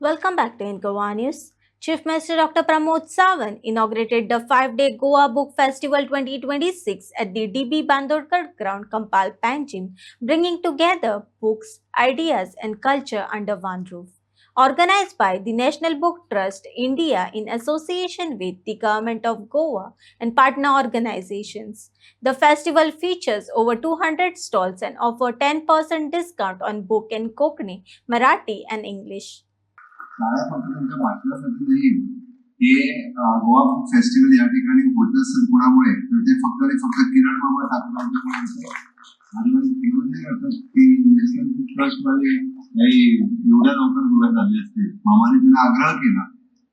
Welcome back to Incoa News. Chief Minister Dr. Pramod Sawant inaugurated the 5-day Goa Book Festival 2026 at the DB Bandorkar Ground, Kampal, Panjim, bringing together books, ideas, and culture under one roof. Organized by the National Book Trust India in association with the Government of Goa and partner organizations, the festival features over 200 stalls and offers 10% discount on book in Konkani, Marathi, and English. शाळा फक्त त्यांच्या वाचनासाठी नाही, हे Goa book festival या ठिकाणी होत असेल कुणामुळे तर ते फक्त किरण मामा ठाकूर आमच्याकडे आणि विरोध नाही करतात की नॅशनल बुक ट्रस्ट मध्ये एवढ्या लवकर गोव्यात झाले असते. मामाने त्यांना आग्रह केला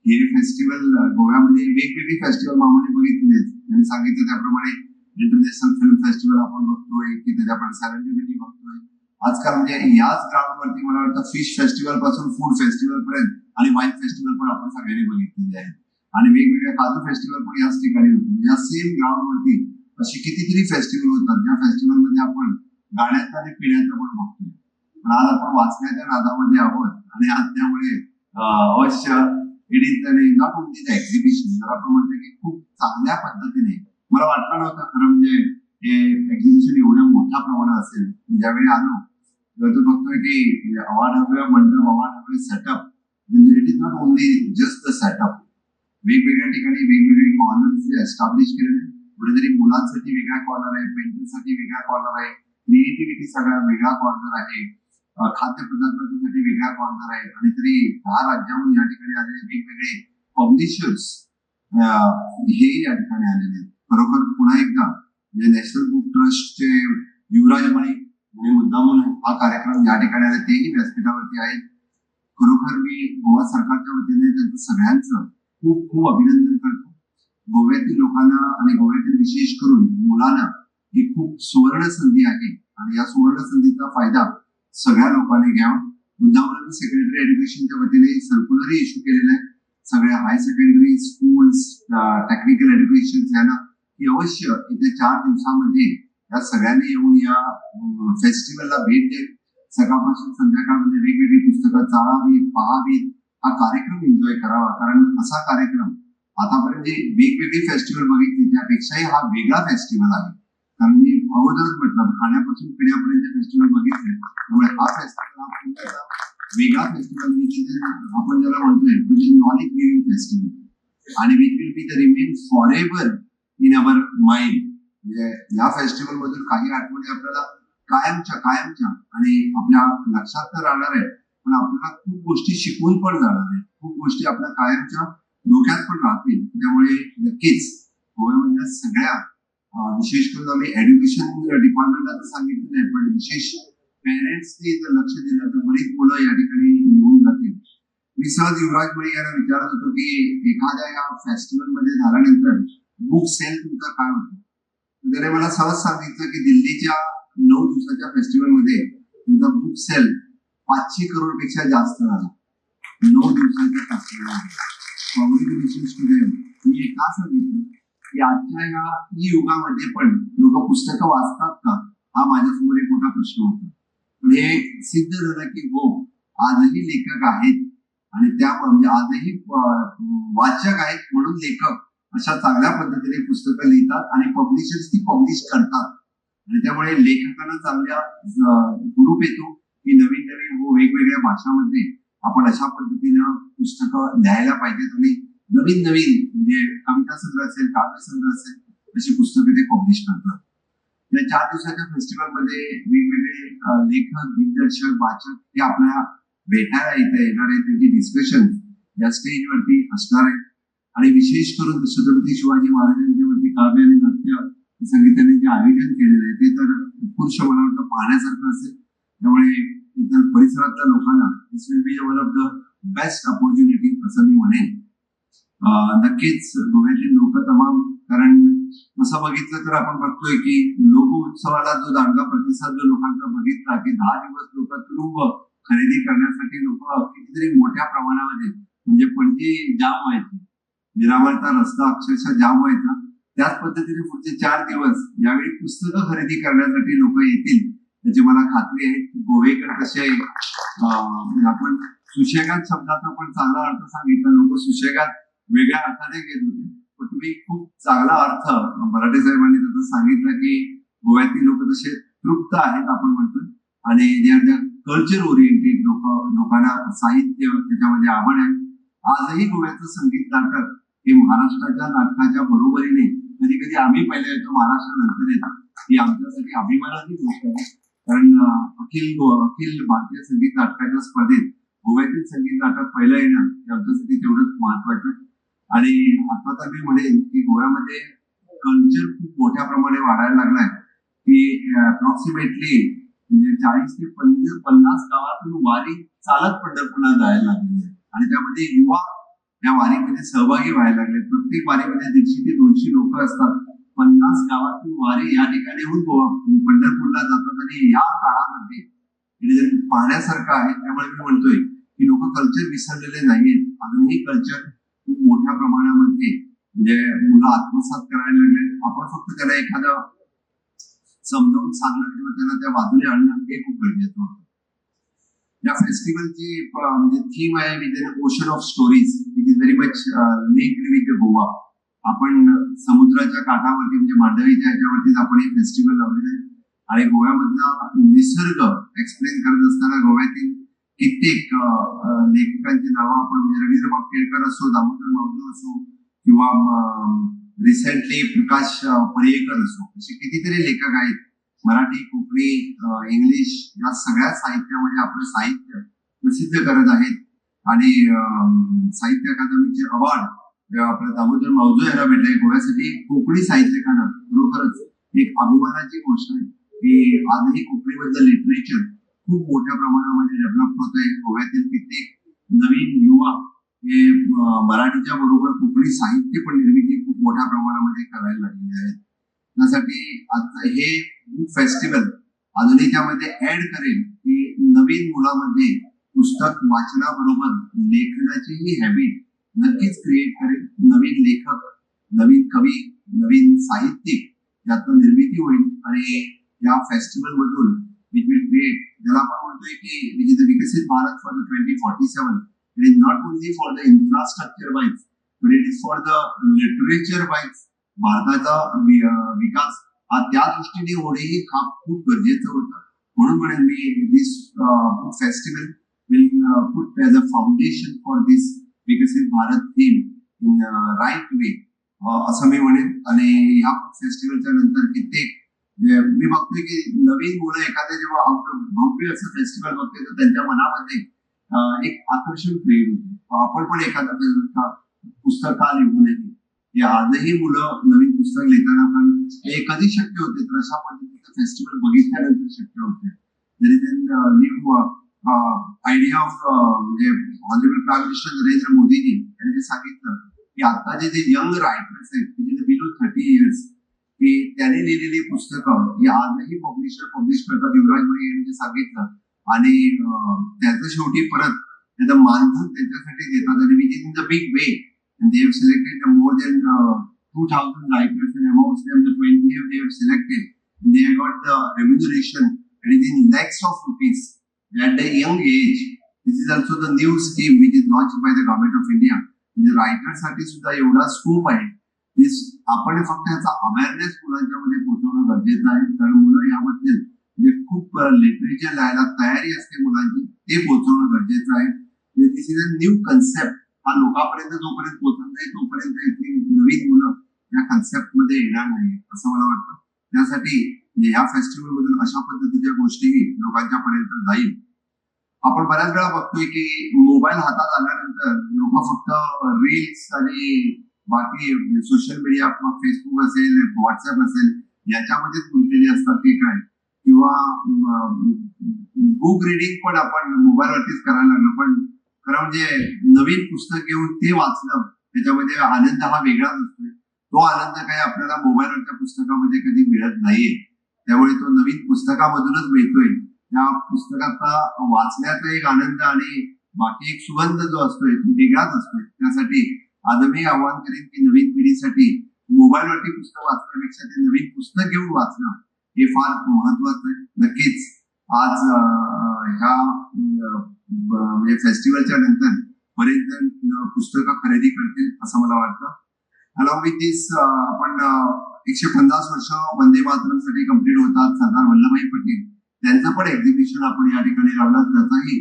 हे फेस्टिवल गोव्यामध्ये वेगवेगळी फेस्टिवल मामाने बघितले. त्यांनी सांगितलं त्याप्रमाणे इंटरनॅशनल फिल्म फेस्टिवल आपण बघतोय की त्याच्याकडे सेरेंडिपिटी बघतोय. आजकाल म्हणजे याच ग्राउंडवरती मला वाटतं फिश फेस्टिवल पासून फूड फेस्टिवल पर्यंत आणि वाईन फेस्टिवल पण आपण सगळ्यांनी बघितलेले आहेत आणि वेगवेगळ्या काजू फेस्टिवल पण याच ठिकाणी होते. या सेम ग्राउंडवरती अशी कितीतरी फेस्टिवल होतात ज्या फेस्टिवल मध्ये आपण गाण्याचं आणि पिण्याचं पण बघतोय. पण आज आपण वाचण्याच्या नादामध्ये आहोत आणि आज त्यामुळे अवश्य it is not only the exhibition जर आपण म्हणतो की खूप चांगल्या पद्धतीने मला वाटलं नव्हतं खरं म्हणजे हे एक्झिबिशन एवढ्या मोठ्या प्रमाणात असेल. ज्यावेळी आलो तो बघतोय की अवाढव्य मंडप अवाढव्य सेटअप म्हणजे it is not only just the setup. वेगवेगळ्या ठिकाणी वेगवेगळे कॉर्नर्स जे एस्टॅब्लिश केलेले कुठेतरी मुलांसाठी वेगळा कॉर्नर आहे, पेंटिंगसाठी वेगळा कॉर्नर आहे, क्रिएटिव्हिटी सगळा वेगळा कॉर्नर आहे, खाद्यपदार्थांसाठी वेगळा कॉर्नर आहे आणि तरी 10 राज्याहून या ठिकाणी आलेले वेगवेगळे पब्लिशर्स हे या ठिकाणी आलेले आहेत. खरोखर पुन्हा एकदा म्हणजे नॅशनल बुक ट्रस्टचे युवराज मणी आणि मुद्दामून हा कार्यक्रम या ठिकाणी आले तेही व्यासपीठावरती आहेत. खरोखर मी गोवा सरकारच्या वतीने त्यांचं सगळ्यांचं खूप खूप अभिनंदन करतो. गोव्यातील लोकांना आणि गोव्यातील विशेष करून मुलांना ही खूप सुवर्ण संधी आहे आणि या सुवर्ण संधीचा फायदा सगळ्या लोकांनी घ्यावा. मुद्दामून सेक्रेटरी एज्युकेशनच्या वतीने सर्क्युलरही इश्यू केलेलं आहे सगळ्या हाय सेकंडरी स्कूल्स टेक्निकल एज्युकेशन यांना की अवश्य येत्या 4 दिवसामध्ये या सगळ्यांनी येऊन या फेस्टिवलला भेट देत सकाळपासून संध्याकाळमध्ये वेगवेगळी पुस्तकं चाळावीत पाहावीत हा कार्यक्रम एन्जॉय करावा. कारण असा कार्यक्रम आतापर्यंत जे वेगवेगळी फेस्टिवल बघितली त्यापेक्षाही हा वेगळा फेस्टिवल आहे. कारण मी अगोदरच म्हटलं खाण्यापासून पिण्यापर्यंत फेस्टिवल बघितले त्यामुळे हा फेस्टिवल हा वेगळा फेस्टिवल आपण ज्याला म्हणतोय नॉलेज गिव्हिंग फेस्टिवल आणि which will be the remain for ever in our mind. या फेस्टिवल मधून काही आठवणी आपल्याला कायमच्या आणि आपल्या लक्षात तर राहणार आहे पण आपल्याला खूप गोष्टी शिकवून पण जाणार आहे. खूप गोष्टी आपल्या कायमच्या डोक्यात पण राहतील. त्यामुळे नक्कीच गोव्यामधल्या सगळ्या विशेष करून आम्ही एज्युकेशन डिपार्टमेंटला सांगितलेलं आहे पण विशेष पेरेंट्सनी जर लक्ष दिलं तर बरीच मुलं या ठिकाणी येऊन जातील. मी सहज युवराज मणी यांना विचारत होतो की एखाद्या या फेस्टिवल मध्ये झाल्यानंतर बुक सेल तुमचा काय होतो. त्याने मला सहज सांगितलं की दिल्लीच्या 9 दिवसाच्या फेस्टिवल मध्ये तुमचा बुक सेल 500 करोड पेक्षा जास्त झाला 9 दिवसाच्या फेस्टिवलमध्ये. Congratulations to them. मी का सांगितलं की आजच्या या ई युगामध्ये पण लोक पुस्तकं वाचतात का हा माझ्यासमोर एक मोठा प्रश्न होता. पण हे सिद्ध झालं की हो आजही लेखक आहेत आणि त्या म्हणजे आजही वाचक आहेत म्हणून लेखक अशा चांगल्या पद्धतीने पुस्तकं लिहितात आणि पब्लिशर्स ती पब्लिश करतात आणि त्यामुळे लेखकांना चांगल्या हुरूप येतो की नवीन वेगवेगळ्या भाषांमध्ये आपण अशा पद्धतीनं पुस्तकं लिहायला पाहिजेत आणि नवीन म्हणजे कविता संग्रह असेल काव्य संग्रह असेल अशी पुस्तकं ते पब्लिश करतात. या 4 दिवसाच्या फेस्टिवल मध्ये वेगवेगळे लेखक दिग्दर्शक वाचक हे आपल्याला भेटायला येणार आहेत. त्यांची डिस्कशन या स्टेजवरती असणार आहे आणि विशेष करून छत्रपती शिवाजी महाराजांच्या वरती काव्य आणि नृत्य संगीताने जे आयोजन केलेलं आहे ते तर उत्कृष्ट मला वाटतं पाहण्यासारखं असेल. त्यामुळे इतर परिसरातल्या लोकांना this will be one of the best opportunity असं मी म्हणेन. नक्कीच गोव्यातील लोक तमाम कारण असं बघितलं तर आपण बघतोय की लोक उत्सवाला जो दांडगा प्रतिसाद जो लोकांचा बघितला की 10 दिवस लोक तुरुंब खरेदी करण्यासाठी लोक कितीतरी मोठ्या प्रमाणामध्ये म्हणजे पणजी जाम व्हायची, मिरामारचा रस्ता अक्षरशः जाम व्हायचा. त्याच पद्धतीने पुढचे 4 दिवस यावेळी पुस्तकं खरेदी करण्यासाठी लोक येतील याची मला खात्री आहे. गोवेकर कसे आपण सुशेगात शब्दाचा पण चांगला अर्थ सांगितला. लोक सुशेगात वेगळ्या अर्थाने घेत होते, पण तुम्ही खूप चांगला अर्थ मराठे साहेबांनी त्याचा सांगितलं की गोव्यातील लोक तसे तृप्त आहेत आपण म्हणतो, आणि जे आर कल्चर ओरिएंटेड लोकांना साहित्य त्याच्यामध्ये आवड आहे. आजही गोव्याचं संगीत नाटक हे महाराष्ट्राच्या नाटकाच्या बरोबरीने कधी कधी आम्ही पहिले येतो, महाराष्ट्र नंतर येतो. ही आमच्यासाठी अभिमानाची गोष्ट आहे, कारण अखिल भारतीय संगीत नाटकाच्या स्पर्धेत गोव्यातील संगीत नाटक पहिलं येणं हे आमच्यासाठी तेवढंच महत्वाचं. आणि आता तर मी म्हणेन की गोव्यामध्ये कल्चर खूप मोठ्या प्रमाणे वाढायला लागलाय, की अप्रॉक्सिमेटली म्हणजे 40 ते 50 गावातून वारी चालत पंढरपूरला जायला लागली आहे, आणि त्यामध्ये युवा या वारीमध्ये सहभागी व्हायला लागले. प्रत्येक वारीमध्ये 150 ते 200 लोक असतात. 50 गावातून वारी या ठिकाणी पंढरपूरला जातात, आणि या काळामध्ये हे पाहण्यासारखं आहे. त्यामुळे मी म्हणतोय की लोक कल्चर विसरलेले नाहीयेत, अजूनही कल्चर खूप मोठ्या प्रमाणामध्ये म्हणजे मुलं आत्मसात करायला लागले. आपण फक्त त्याला एखादं समजावून सांगणं किंवा त्यांना त्या बाजूने आणणं हे खूप गरजेचं होतं. या फेस्टिवलची म्हणजे थीम आहे with an ocean of stories which is very much linked with Goa. आपण समुद्राच्या काठावरती म्हणजे मांडवीच्या ह्याच्यावरतीच आपण हे फेस्टिवल लावलेलं आहे, आणि गोव्यामधला निसर्ग एक्सप्लेन करत असताना गोव्यातील कित्येक लेखकांची नावं आपण म्हणजे रवींद्रबाब केळकर असो, दामोदर मावजो असो, किंवा रिसेंटली प्रकाश पर्येकर असो, असे कितीतरी लेखक आहेत. मराठी, कोकणी, इंग्लिश या सगळ्या साहित्यामध्ये आपलं साहित्य प्रसिद्ध करत आहेत. आणि साहित्य अकादमीचे अवॉर्ड आपल्या दामोदर मावजो यांना भेटले. गोव्यासाठी कोकणी साहित्यकांना खरोखरच एक अभिमानाची गोष्ट आहे की आजही कोकणीमधलं लिटरेचर खूप मोठ्या प्रमाणामध्ये डेव्हलप होत आहे. गोव्यातील कित्येक नवीन युवा हे मराठीच्या बरोबर कोकणी साहित्य पण निर्मिती खूप मोठ्या प्रमाणामध्ये करायला लागलेले आहेत. त्यासाठी आता हे बुक फेस्टिवल अजूनही त्यामध्ये ऍड करेल की नवीन मुलामध्ये पुस्तक वाचनाबरोबर लेखनाचीही हॅबिट नक्कीच क्रिएट करेल. नवीन लेखक, नवीन कवी, नवीन साहित्यिक यातून निर्मिती होईल, आणि या फेस्टिवल मधून विच विल क्रिएट, ज्याला आपण म्हणतोय की विकसित Bharat for the 2047. It is not only for the infrastructure wise, but it is for the literature wise. भारताचा विकास हा त्या दृष्टीने होणेही हा खूप गरजेचं होतं. म्हणून म्हणेन मी this book festival will put as a foundation for this विकसित Bharat theme in right way, असं मी म्हणेन. आणि ह्या फेस्टिवलच्या नंतर कित्येक मी बघतोय की नवीन मुलं एखाद्या जेव्हा भव्य असं फेस्टिवल बघते तर त्यांच्या मनामध्ये एक आकर्षण क्रिएट होते. आपण पण एखादा पुस्तक का लिहू नये. हे आजही मुलं नवीन पुस्तक लिहिताना पण हे कधी शक्य होते, तर अशा पद्धतीचं फेस्टिवल बघितल्यानंतर शक्य होते. तरी न्यू आयडिया ऑफ म्हणजे honourable prime minister Narendra Modiji यांनी सांगितलं की आताचे जे यंग रायटर्स आहेत म्हणजे बिलो 30 इयर्स, की त्यांनी लिहिलेली पुस्तकं ही आजही पब्लिश करतात. युवराज भाई यांनी सांगितलं, आणि त्याचं शेवटी परत त्याचं मानधन त्यांच्यासाठी देतात, आणि which in the big way. And they have selected more than 2,000 writers, and amongst them the 20 they have selected. And they have got the remuneration, and it is in lakhs of rupees at a young age. This is also the new scheme which is launched by the government of India. म्हणजे writer साठी सुद्धा एवढा scope आहे. आपण फक्त याचा awareness मुलांच्या मध्ये पोहोचवणं गरजेचं आहे, कारण मुलं याबद्दल म्हणजे खूप लिटरेचर लिहायला तयारी असते मुलांची, ते पोहोचवणं गरजेचं आहे. दिस इज अ न्यू कन्सेप्ट. हा लोकांपर्यंत जोपर्यंत पोहोचत नाही तोपर्यंत इथली नवीन मुलं या कन्सेप्ट मध्ये येणार नाही, असं मला वाटतं. त्यासाठी या फेस्टिवल मधून अशा पद्धतीच्या गोष्टीही लोकांच्या पर्यंत जाईल. आपण बऱ्याच वेळा बघतोय की मोबाईल हातात आल्यानंतर लोक फक्त रील्स आणि बाकी सोशल मीडिया, फेसबुक असेल, व्हॉट्सअप असेल, याच्यामध्येच गुंतलेले असतात की काय, किंवा बुक रिडिंग पण आपण मोबाईलवरतीच करायला लागलो. पण खरं म्हणजे नवीन पुस्तक घेऊन ते वाचणं, त्याच्यामध्ये आनंद हा वेगळाच असतोय. तो आनंद काही आपल्याला मोबाईलवरच्या पुस्तकामध्ये कधी मिळत नाहीये. त्यामुळे तो नवीन पुस्तकामधूनच मिळतोय. त्या पुस्तकाचा वाचण्याचा एक आनंद आणि बाकी एक सुगंध जो असतोय तो वेगळाच असतोय. त्यासाठी आज मी आवाहन करेन की नवीन पिढीसाठी मोबाईलवरती पुस्तक वाचण्यापेक्षा ते नवीन पुस्तक घेऊन वाचणं हे फार महत्वाचं आहे. नक्कीच आज ह्या म्हणजे फेस्टिवलच्या नंतर बरेच जण पुस्तकं खरेदी करतील असं मला वाटतं. अलॉंग विथ दिस आपण 150 वर्ष वंदे मातरमसाठी कम्प्लीट होतात. सरदार वल्लभभाई पटेल त्यांचं पण एक्झिबिशन आपण या ठिकाणी लावलं, त्याचाही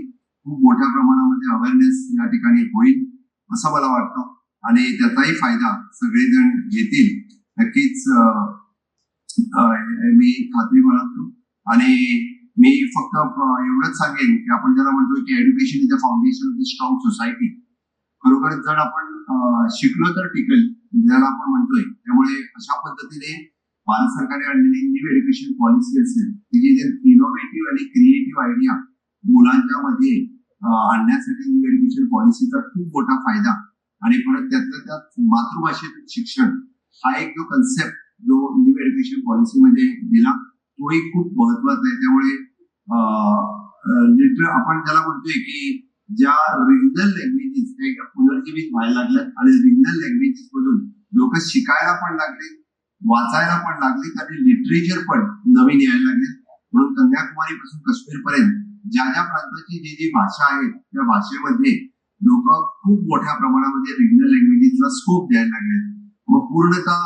खूप मोठ्या प्रमाणामध्ये अवेअरनेस या ठिकाणी होईल असं मला वाटतं आणि त्याचाही फायदा सगळेजण घेतील नक्कीच मी खात्री बाळगतो. आणि मी फक्त एवढंच सांगेन की आपण ज्याला म्हणतो की education is the foundation of the strong society. खरोखरच जर आपण शिकलो तर टिकेल ज्याला आपण म्हणतोय. त्यामुळे अशा पद्धतीने भारत सरकारने आणलेली न्यू एज्युकेशन पॉलिसी असेल तिची जे इनोव्हेटिव्ह आणि क्रिएटिव्ह आयडिया मुलांच्या मध्ये आणण्यासाठी न्यू एज्युकेशन पॉलिसीचा खूप मोठा फायदा आणि परत त्यातल्या त्यात मातृभाषेतून शिक्षण हा एक जो कन्सेप्ट जो न्यू एज्युकेशन पॉलिसीमध्ये दिला तोही खूप महत्वाचा आहे. त्यामुळे आपण ज्याला म्हणतोय की ज्या रिजनल लँग्वेजेस त्या एकदा पुनर्जीवित व्हायला लागल्यात आणि रिजनल लँग्वेजेस मधून लोक शिकायला पण लागले, वाचायला पण लागले आणि लिटरेचर पण नवीन यायला लागले. म्हणून कन्याकुमारी पासून काश्मीर पर्यंत ज्या ज्या प्रांताची जी जी भाषा आहे त्या भाषेमध्ये लोक खूप मोठ्या प्रमाणामध्ये रिजनल लँग्वेजेसला स्कोप द्यायला लागले. मग पूर्णतः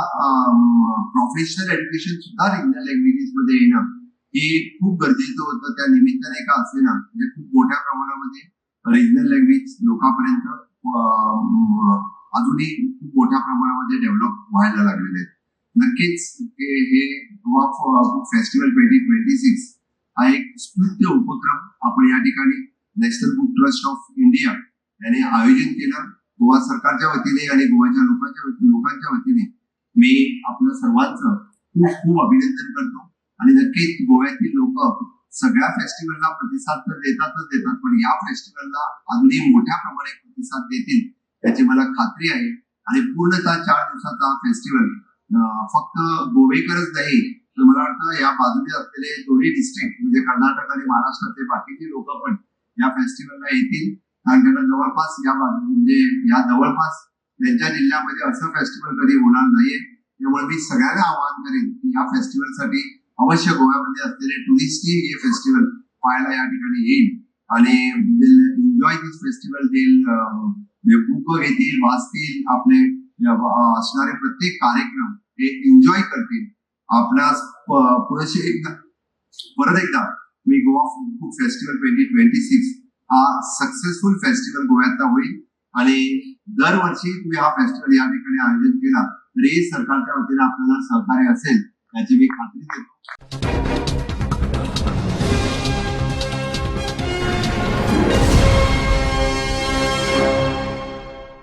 प्रोफेशनल एज्युकेशन सुद्धा रिजनल लँग्वेजेस मध्ये येणं हे खूप गरजेचं होतं. त्या निमित्ताने का असे ना म्हणजे खूप मोठ्या प्रमाणामध्ये रिजनल लँग्वेज लोकांपर्यंत अजूनही खूप मोठ्या प्रमाणामध्ये डेव्हलप व्हायला लागलेले आहेत. नक्कीच हे गोवा बुक फेस्टिवल 2026 हा एक स्तुत्य उपक्रम आपण या ठिकाणी national book trust of India याने आयोजित केला. गोवा सरकारच्या वतीने आणि गोव्याच्या लोकांच्या वतीने मी आपलं सर्वांचं खूप खूप अभिनंदन करतो. आणि नक्कीच गोव्यातील लोक सगळ्या फेस्टिवलला प्रतिसाद तर देतात पण या फेस्टिवलला अजूनही मोठ्या प्रमाणात प्रतिसाद देतील याची मला खात्री आहे. आणि पूर्णतः 4 दिवसाचा फेस्टिवल फक्त गोवेकरच नाही तर मला वाटतं या बाजूने असलेले दोन्ही डिस्ट्रिक्ट म्हणजे कर्नाटक आणि महाराष्ट्रातले बाकीचे लोक पण या फेस्टिवलला येतील. कारण त्यांना जवळपास म्हणजे या जवळपास त्यांच्या जिल्ह्यामध्ये असं फेस्टिवल कधी होणार नाहीये. त्यामुळे मी सगळ्यांना आवाहन करेन की या फेस्टिवलसाठी अवश्य गोव्यामध्ये असलेले टुरिस्टही हे फेस्टिवल पाहायला या ठिकाणी येईल आणि एन्जॉय दिस फेस्टिवल. बुक घेतील, वाचतील, आपले असणारे प्रत्येक कार्यक्रम हे एन्जॉय करतील. आपणास पुरेसे परत एकदा मी गोवा बुक फेस्टिवल 2026 हा सक्सेसफुल फेस्टिवल गोव्यातला होईल आणि दरवर्षी तुम्ही हा फेस्टिवल या ठिकाणी आयोजित केला तरी सरकारच्या वतीने आपल्याला सहकार्य असेल याची मी खात्री देतो.